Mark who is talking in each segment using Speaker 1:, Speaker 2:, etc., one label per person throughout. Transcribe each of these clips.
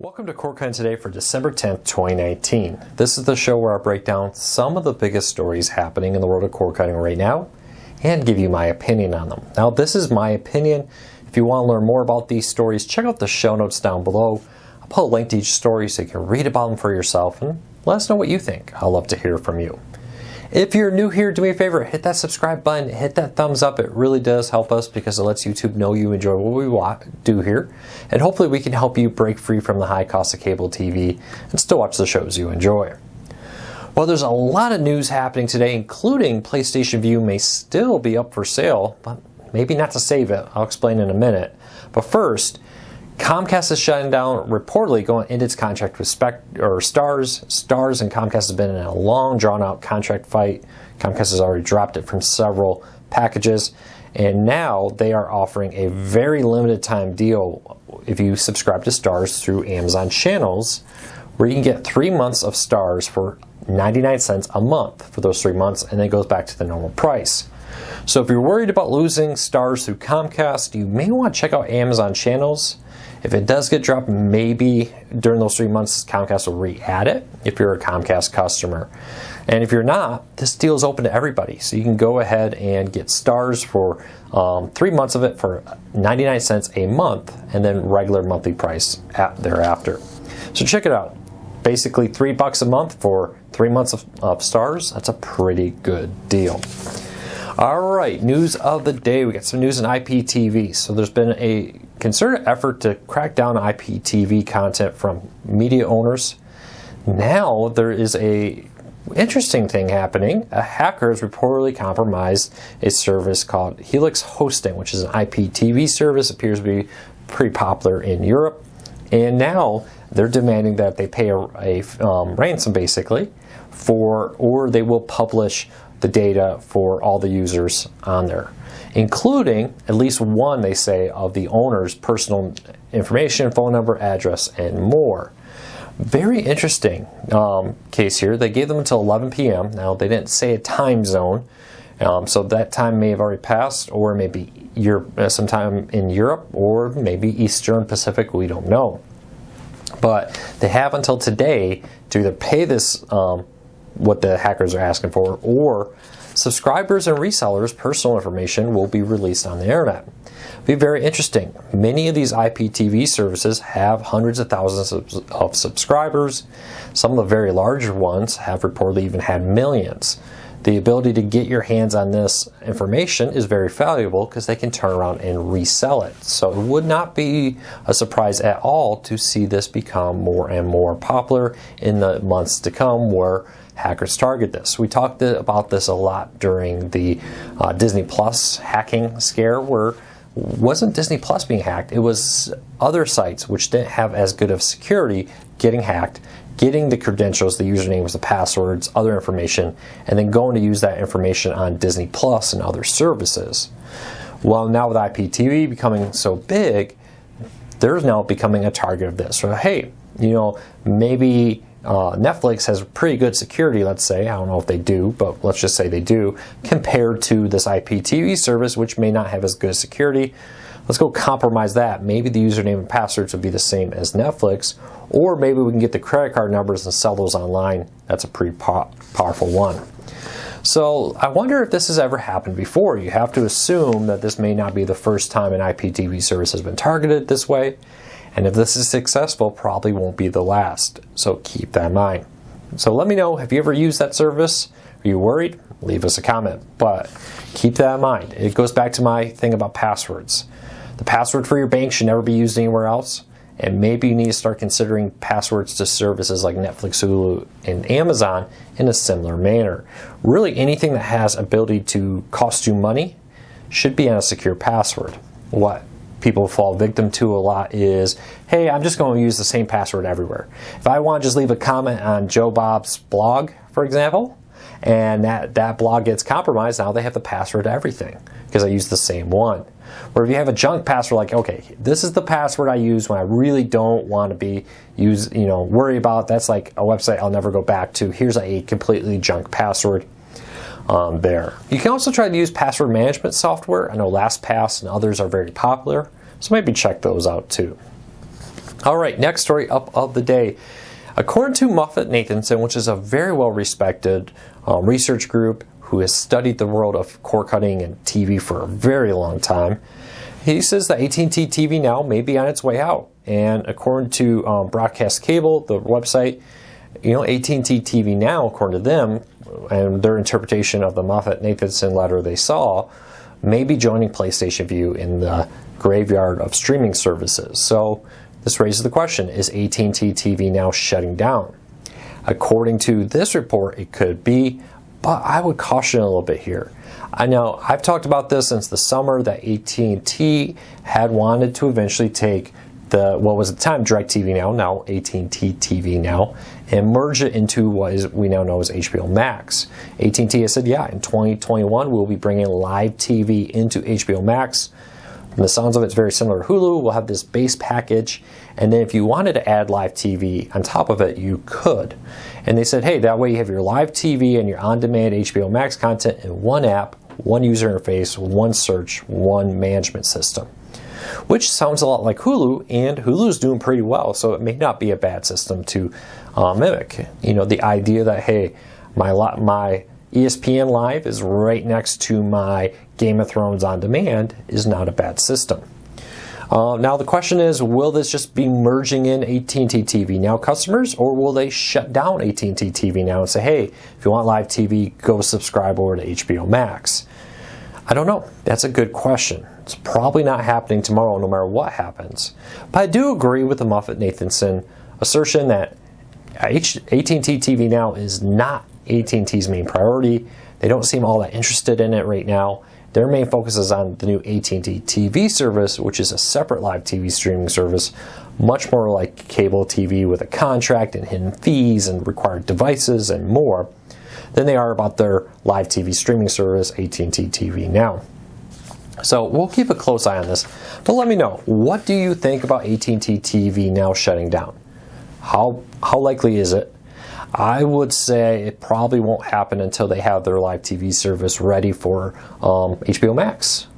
Speaker 1: Welcome to CorkCon Today for December 10th, 2019. This is the show where I break down some of the biggest stories happening in the world of cord cutting right now and give you my opinion on them. Now, this is my opinion. If you want to learn more about these stories, check out the show notes down below. I'll put a link to each story so you can read about them for yourself and let us know what you think. I'd love to hear from you. If you're new here, do me a favor, hit that subscribe button, hit that thumbs up. It really does help us because it lets YouTube know you enjoy what we do here. And hopefully we can help you break free from the high cost of cable TV and still watch the shows you enjoy. Well, there's a lot of news happening today, including PlayStation Vue may still be up for sale, but maybe not to save it. I'll explain in a minute. But first, Comcast is shutting down, reportedly going to end its contract with Starz. Starz and Comcast has been in a long, drawn-out contract fight. Comcast has already dropped it from several packages, and now they are offering a very limited time deal if you subscribe to Starz through Amazon Channels, where you can get 3 months of Starz for 99 cents a month for those 3 months, and then it goes back to the normal price. So if you're worried about losing Starz through Comcast, you may want to check out Amazon Channels. If it does get dropped, maybe during those 3 months, Comcast will re-add it if you're a Comcast customer. And if you're not, this deal is open to everybody. So you can go ahead and get Starz for 3 months of it for 99 cents a month, and then regular monthly price thereafter. So check it out. Basically $3 a month for 3 months of Starz. That's a pretty good deal. All right, news of the day. We got some news in IPTV. So there's been a concerted effort to crack down on IPTV content from media owners. Now there is a interesting thing happening. A hacker has reportedly compromised a service called Helix Hosting, which is an IPTV service. Appears to be pretty popular in Europe. And now they're demanding that they pay a ransom, basically, or they will publish the data for all the users on there, including at least one, they say, of the owner's personal information, phone number, address, and more. Very interesting case here. They gave them until 11 p.m. Now, they didn't say a time zone, so that time may have already passed, or maybe sometime in Europe, or maybe Eastern Pacific, we don't know. But they have until today to either pay this what the hackers are asking for, or subscribers and resellers' personal information will be released on the internet. It'll be very interesting. Many of these IPTV services have hundreds of thousands of subscribers. Some of the very larger ones have reportedly even had millions. The ability to get your hands on this information is very valuable because they can turn around and resell it. So it would not be a surprise at all to see this become more and more popular in the months to come, where hackers target this. We talked about this a lot during the Disney Plus hacking scare, where it wasn't Disney Plus being hacked, it was other sites which didn't have as good of security getting hacked, getting the credentials, the usernames, the passwords, other information, and then going to use that information on Disney Plus and other services. Well, now with IPTV becoming so big, they're now becoming a target of this. So, hey, maybe Netflix has pretty good security, let's say. I don't know if they do, but let's just say they do, compared to this IPTV service, which may not have as good security. Let's go compromise that. Maybe the username and passwords would be the same as Netflix, or maybe we can get the credit card numbers and sell those online. That's a pretty powerful one. So I wonder if this has ever happened before. You have to assume that this may not be the first time an IPTV service has been targeted this way. And if this is successful, probably won't be the last. So keep that in mind. So let me know, have you ever used that service? Are you worried? Leave us a comment. But keep that in mind. It goes back to my thing about passwords. The password for your bank should never be used anywhere else. And maybe you need to start considering passwords to services like Netflix, Hulu, and Amazon in a similar manner. Really, anything that has ability to cost you money should be on a secure password. What people fall victim to a lot is, hey, I'm just going to use the same password everywhere. If I want to just leave a comment on Joe Bob's blog, for example, and that blog gets compromised, now they have the password to everything because I use the same one. Or if you have a junk password, like, okay, this is the password I use when I really don't want to worry about, that's like a website I'll never go back to. Here's a completely junk password there. You can also try to use password management software. I know LastPass and others are very popular, so maybe check those out too. All right, next story up of the day. According to MoffettNathanson, which is a very well-respected research group who has studied the world of cord cutting and TV for a very long time, he says that AT&T TV Now may be on its way out. And according to Broadcast Cable, the website, AT&T TV Now, according to them, and their interpretation of the MoffettNathanson letter they saw, may be joining PlayStation Vue in the graveyard of streaming services. So this raises the question, is AT&T TV Now shutting down? According to this report, it could be, but I would caution a little bit here. I know I've talked about this since the summer that AT&T had wanted to eventually take what was at the time DirecTV now AT&T TV Now, and merge it into what we now know as HBO Max. AT&T has said, yeah, in 2021 we'll be bringing live TV into HBO Max. From the sounds of it, it's very similar to Hulu. We'll have this base package, and then if you wanted to add live TV on top of it, you could. And they said, hey, that way you have your live TV and your on-demand HBO Max content in one app, one user interface, one search, one management system. Which sounds a lot like Hulu, and Hulu's doing pretty well, so it may not be a bad system to mimic. The idea that, hey, my ESPN Live is right next to my Game of Thrones on demand is not a bad system. Now the question is, will this just be merging in AT&T TV Now customers, or will they shut down AT&T TV Now and say, hey, if you want live TV, go subscribe over to HBO Max? I don't know. That's a good question. It's probably not happening tomorrow no matter what happens. But I do agree with the MoffettNathanson assertion that AT&T TV Now is not AT&T's main priority. They don't seem all that interested in it right now. Their main focus is on the new AT&T TV service, which is a separate live TV streaming service, much more like cable TV with a contract and hidden fees and required devices and more than they are about their live TV streaming service, AT&T TV Now. So we'll keep a close eye on this, but let me know, what do you think about AT&T TV Now shutting down? How likely is it? I would say it probably won't happen until they have their live TV service ready for HBO Max.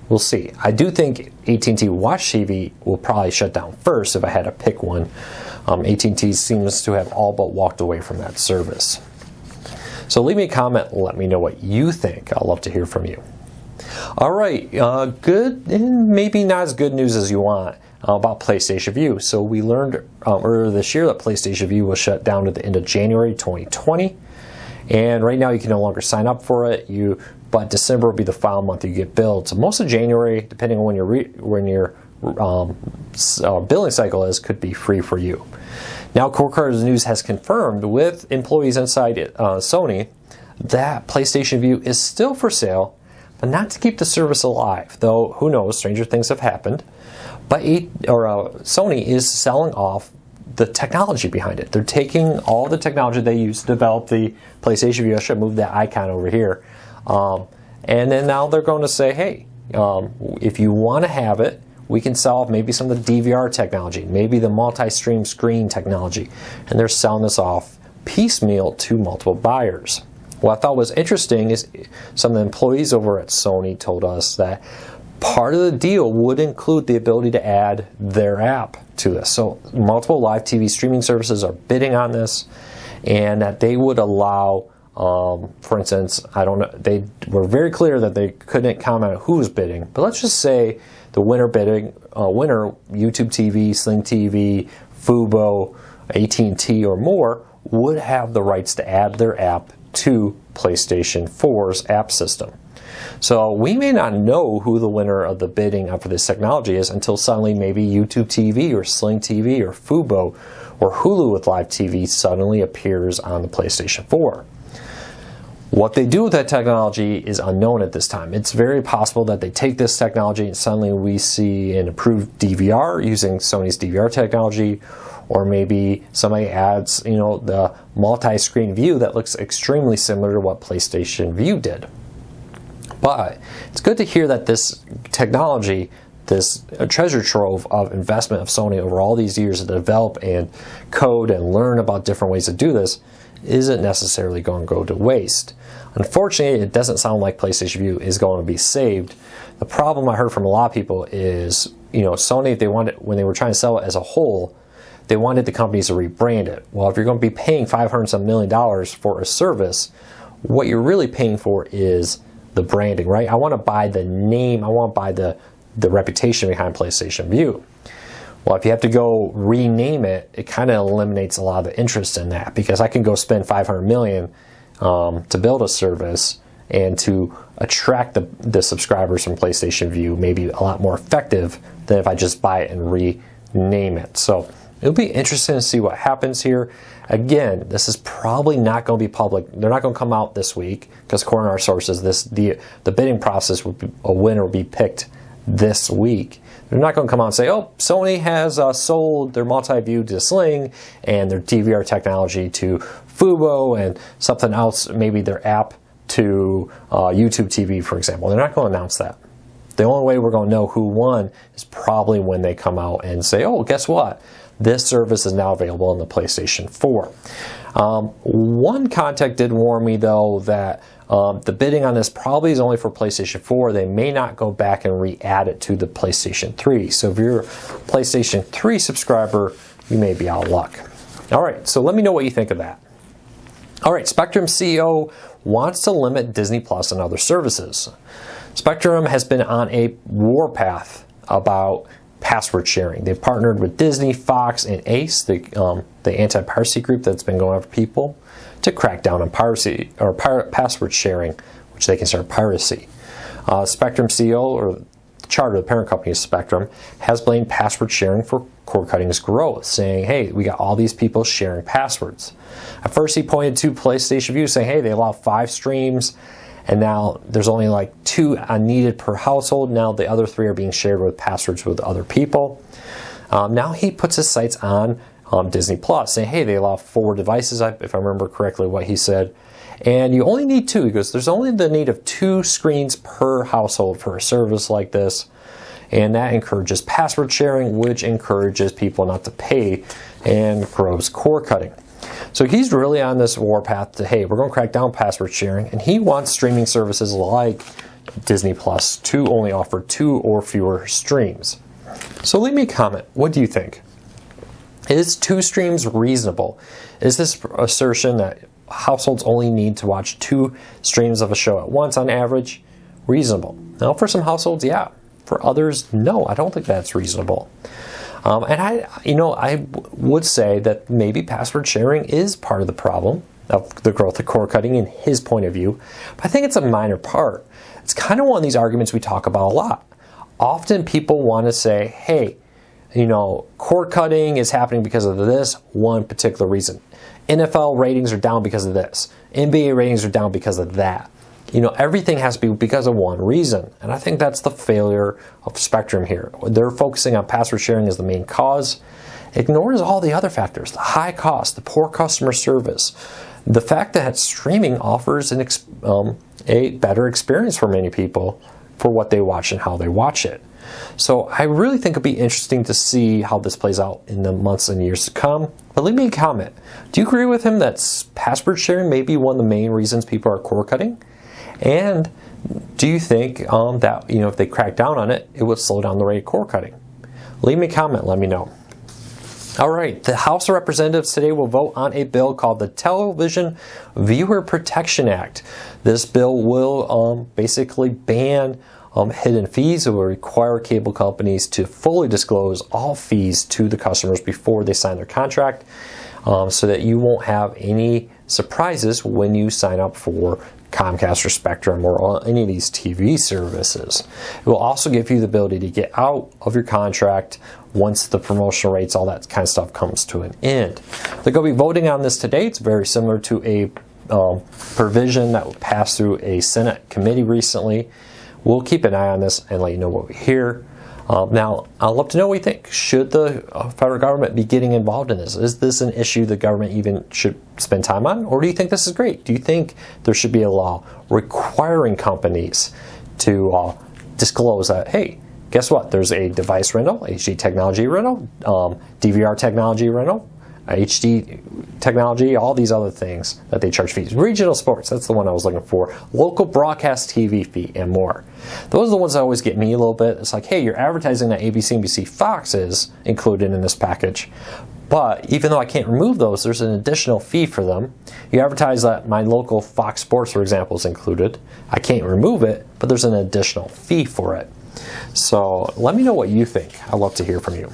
Speaker 1: We'll see. I do think AT&T Watch TV will probably shut down first if I had to pick one. AT&T seems to have all but walked away from that service. So leave me a comment and let me know what you think. I'd love to hear from you. All right, good and maybe not as good news as you want about PlayStation Vue. So we learned earlier this year that PlayStation Vue was shut down at the end of January 2020. And right now you can no longer sign up for it. But December will be the final month you get billed. So most of January, depending on when your billing cycle is, could be free for you. Now, Cord Cutters News has confirmed with employees inside Sony that PlayStation Vue is still for sale, but not to keep the service alive. Though, who knows, stranger things have happened. But Sony is selling off the technology behind it. They're taking all the technology they used to develop the PlayStation Vue. I should move that icon over here. And then now they're going to say, hey, if you want to have it, we can sell maybe some of the DVR technology, maybe the multi-stream screen technology. And they're selling this off piecemeal to multiple buyers. What I thought was interesting is some of the employees over at Sony told us that part of the deal would include the ability to add their app to this. So multiple live TV streaming services are bidding on this, and that they would allow, for instance, I don't know, they were very clear that they couldn't comment on who's bidding, but let's just say the winner bidding, YouTube TV, Sling TV, Fubo, AT&T or more, would have the rights to add their app to PlayStation 4's app system. So we may not know who the winner of the bidding for this technology is until suddenly maybe YouTube TV or Sling TV or Fubo or Hulu with live TV suddenly appears on the PlayStation 4. What they do with that technology is unknown at this time. It's very possible that they take this technology and suddenly we see an improved DVR using Sony's DVR technology, or maybe somebody adds, the multi-screen view that looks extremely similar to what PlayStation Vue did. But it's good to hear that this technology, this treasure trove of investment of Sony over all these years to develop and code and learn about different ways to do this, isn't necessarily going to go to waste. Unfortunately, it doesn't sound like PlayStation Vue is going to be saved. The problem I heard from a lot of people is Sony, if they wanted, when they were trying to sell it as a whole, they wanted the companies to rebrand it. Well, if you're going to be paying $500 million for a service, what you're really paying for is the branding, right? I want to buy the name, I want to buy the reputation behind PlayStation Vue. Well, if you have to go rename it, it kind of eliminates a lot of the interest in that, because I can go spend $500 million to build a service and to attract the subscribers from PlayStation Vue maybe a lot more effective than if I just buy it and rename it. So it'll be interesting to see what happens here. Again, this is probably not going to be public. They're not going to come out this week, because according to our sources, the bidding process will be, a winner will be picked this week. They're not going to come out and say, oh, Sony has sold their multi-view to Sling and their DVR technology to Fubo and something else, maybe their app to YouTube TV, for example. They're not going to announce that. The only way we're going to know who won is probably when they come out and say, oh, guess what? This service is now available on the PlayStation 4. One contact did warn me, though, that the bidding on this probably is only for PlayStation 4. They may not go back and re-add it to the PlayStation 3. So if you're a PlayStation 3 subscriber, you may be out of luck. All right, so let me know what you think of that. All right, Spectrum CEO wants to limit Disney Plus and other services. Spectrum has been on a warpath about password sharing. They've partnered with Disney, Fox, and Ace, the anti-piracy group that's been going after people, to crack down on piracy or password sharing, which they consider piracy. Spectrum CEO, or the charter, the parent company of Spectrum, has blamed password sharing for cord cutting's growth, saying, hey, we got all these people sharing passwords. At first, he pointed to PlayStation Vue, saying, hey, they allow 5 streams, and now there's only like 2 needed per household. Now the other 3 are being shared with passwords with other people. Now he puts his sights on Disney Plus, saying, hey, they allow 4 devices, if I remember correctly what he said. And you only need 2. He goes, there's only the need of 2 screens per household for a service like this. And that encourages password sharing, which encourages people not to pay and grows cord cutting. So he's really on this warpath to, hey, we're going to crack down password sharing. And he wants streaming services like Disney Plus to only offer 2 or fewer streams. So leave me a comment. What do you think? Is 2 streams reasonable? Is this assertion that households only need to watch 2 streams of a show at once on average reasonable? Now, for some households, yeah. For others, no, I don't think that's reasonable. And I would say that maybe password sharing is part of the problem of the growth of cord cutting in his point of view, but I think it's a minor part. It's kind of one of these arguments we talk about a lot. Often people want to say, hey, cord cutting is happening because of this one particular reason. NFL ratings are down because of this. NBA ratings are down because of that. Everything has to be because of one reason. And I think that's the failure of Spectrum here. They're focusing on password sharing as the main cause. Ignores all the other factors, the high cost, the poor customer service, the fact that streaming offers a better experience for many people for what they watch and how they watch it. So I really think it'll be interesting to see how this plays out in the months and years to come. But leave me a comment. Do you agree with him that password sharing may be one of the main reasons people are cord cutting? And do you think that if they crack down on it, it would slow down the rate of cord cutting? Leave me a comment. Let me know. All right, the House of Representatives today will vote on a bill called the Television Viewer Protection Act. This bill will basically ban hidden fees. It will require cable companies to fully disclose all fees to the customers before they sign their contract, so that you won't have any surprises when you sign up for Comcast or Spectrum or any of these TV services. It will also give you the ability to get out of your contract once the promotional rates, all that kind of stuff comes to an end. They're going to be voting on this today. It's very similar to a provision that passed through a Senate committee recently. We'll keep an eye on this and let you know what we hear. Now, I'd love to know what you think. Should the federal government be getting involved in this? Is this an issue the government even should spend time on? Or do you think this is great? Do you think there should be a law requiring companies to disclose that, hey, guess what? There's a device rental, HD technology rental, DVR technology rental, HD technology, all these other things that they charge fees. Regional sports, that's the one I was looking for. Local broadcast TV fee and more. Those are the ones that always get me a little bit. It's like, hey, you're advertising that ABC, NBC, Fox is included in this package. But even though I can't remove those, there's an additional fee for them. You advertise that my local Fox Sports, for example, is included. I can't remove it, but there's an additional fee for it. So let me know what you think. I'd love to hear from you.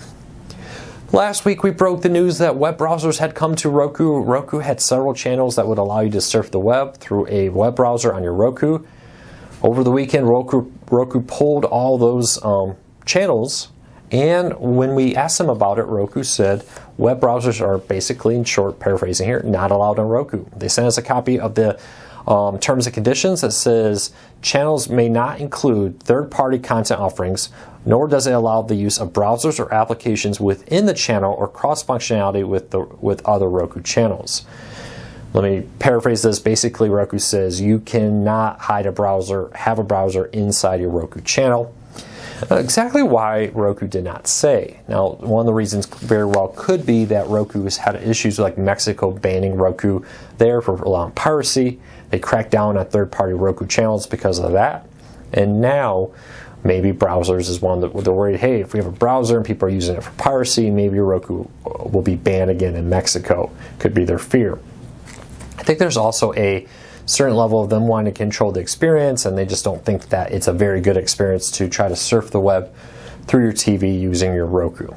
Speaker 1: Last week we broke the news that web browsers had come to Roku. Roku had several channels that would allow you to surf the web through a web browser on your Roku. Over the weekend, Roku pulled all those channels, and when we asked them about it, Roku said web browsers are basically, in short, paraphrasing here, not allowed on Roku. They sent us a copy of the terms and conditions that says channels may not include third-party content offerings, nor does it allow the use of browsers or applications within the channel or cross-functionality with other Roku channels. Let me paraphrase this. Basically, Roku says you cannot hide a browser, have a browser inside your Roku channel. Exactly why Roku did not say. Now, one of the reasons very well could be that Roku has had issues like Mexico banning Roku there for allowing piracy. They cracked down on third-party Roku channels because of that. And now, maybe browsers is one that they're worried, hey, if we have a browser and people are using it for piracy, maybe Roku will be banned again in Mexico. Could be their fear. I think there's also a certain level of them wanting to control the experience, and they just don't think that it's a very good experience to try to surf the web through your TV using your Roku.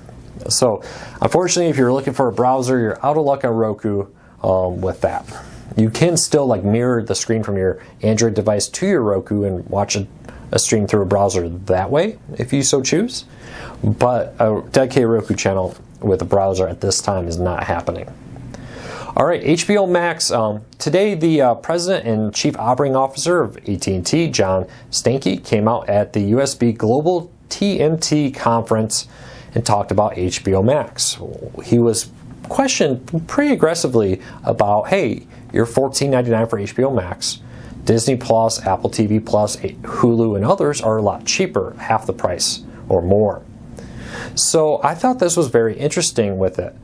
Speaker 1: So unfortunately, if you're looking for a browser, you're out of luck on Roku with that. You can still mirror the screen from your Android device to your Roku and watch a stream through a browser that way if you so choose, but a dedicated Roku channel with a browser at this time is not happening. All right, HBO Max. Today, the president and chief operating officer of AT&T, John Stankey, came out at the USB Global TMT conference and talked about HBO Max. He was questioned pretty aggressively about, hey, you're $14.99 for HBO Max. Disney Plus, Apple TV Plus, Hulu, and others are a lot cheaper, half the price or more. So I thought this was very interesting with it.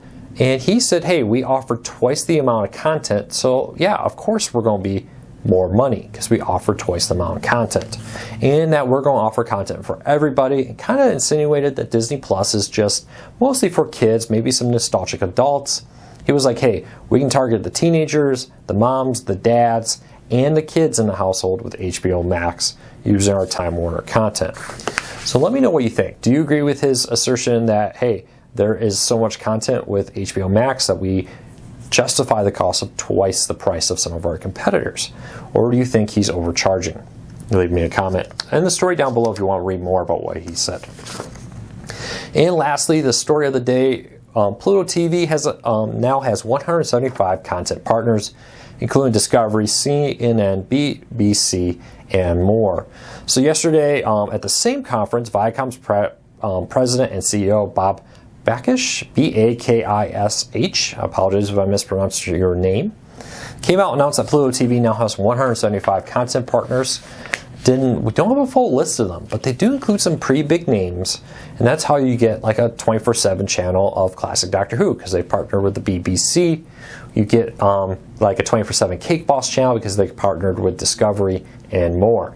Speaker 1: And he said, hey, we offer twice the amount of content, so yeah, of course we're going to be more money because we offer twice the amount of content. And that we're going to offer content for everybody. And kind of insinuated that Disney Plus is just mostly for kids, maybe some nostalgic adults. He was like, hey, we can target the teenagers, the moms, the dads, and the kids in the household with HBO Max using our Time Warner content. So let me know what you think. Do you agree with his assertion that, hey, there is so much content with HBO Max that we justify the cost of twice the price of some of our competitors? Or do you think he's overcharging? Leave me a comment. And the story down below if you want to read more about what he said. And lastly, the story of the day, Pluto TV now has 175 content partners, including Discovery, CNN, BBC, and more. So yesterday at the same conference, Viacom's president and CEO Bob Bakish, B-A-K-I-S-H, I apologize if I mispronounced your name, came out and announced that Pluto TV now has 175 content partners. We don't have a full list of them, but they do include some pretty big names, and that's how you get like a 24/7 channel of classic Doctor Who, because they partner with the BBC. You get like a 24/7 Cake Boss channel because they partnered with Discovery and more.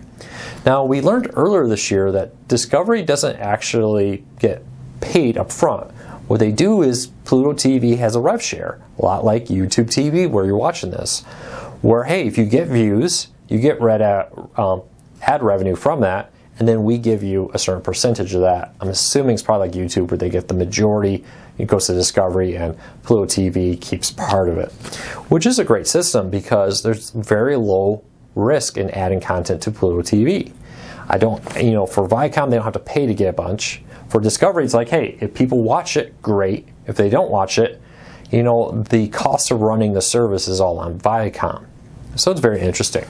Speaker 1: Now, we learned earlier this year that Discovery doesn't actually get paid up front. What they do is Pluto TV has a rev share, a lot like YouTube TV where you're watching this, where, hey, if you get views, you get ad revenue from that, and then we give you a certain percentage of that. I'm assuming it's probably like YouTube where they get the majority, it goes to Discovery, and Pluto TV keeps part of it, which is a great system because there's very low risk in adding content to Pluto TV. For Viacom, they don't have to pay to get a bunch. For Discovery, it's like, hey, if people watch it, great. If they don't watch it, the cost of running the service is all on Viacom. So it's very interesting.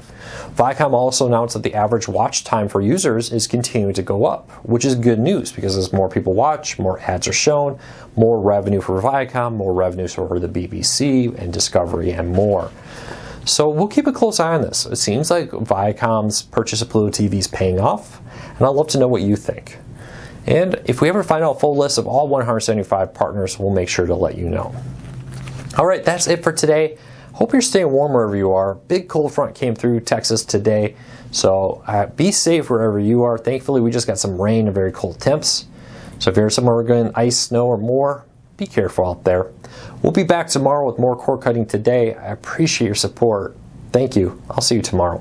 Speaker 1: Viacom also announced that the average watch time for users is continuing to go up, which is good news because as more people watch, more ads are shown, more revenue for Viacom, more revenue for the BBC and Discovery and more. So we'll keep a close eye on this. It seems like Viacom's purchase of Pluto TV is paying off, and I'd love to know what you think. And if we ever find out a full list of all 175 partners, we'll make sure to let you know. All right, that's it for today. Hope you're staying warm wherever you are. Big cold front came through Texas today, so be safe wherever you are. Thankfully, we just got some rain and very cold temps. So if you're somewhere we're getting ice, snow, or more, be careful out there. We'll be back tomorrow with more core cutting today. I appreciate your support. Thank you. I'll see you tomorrow.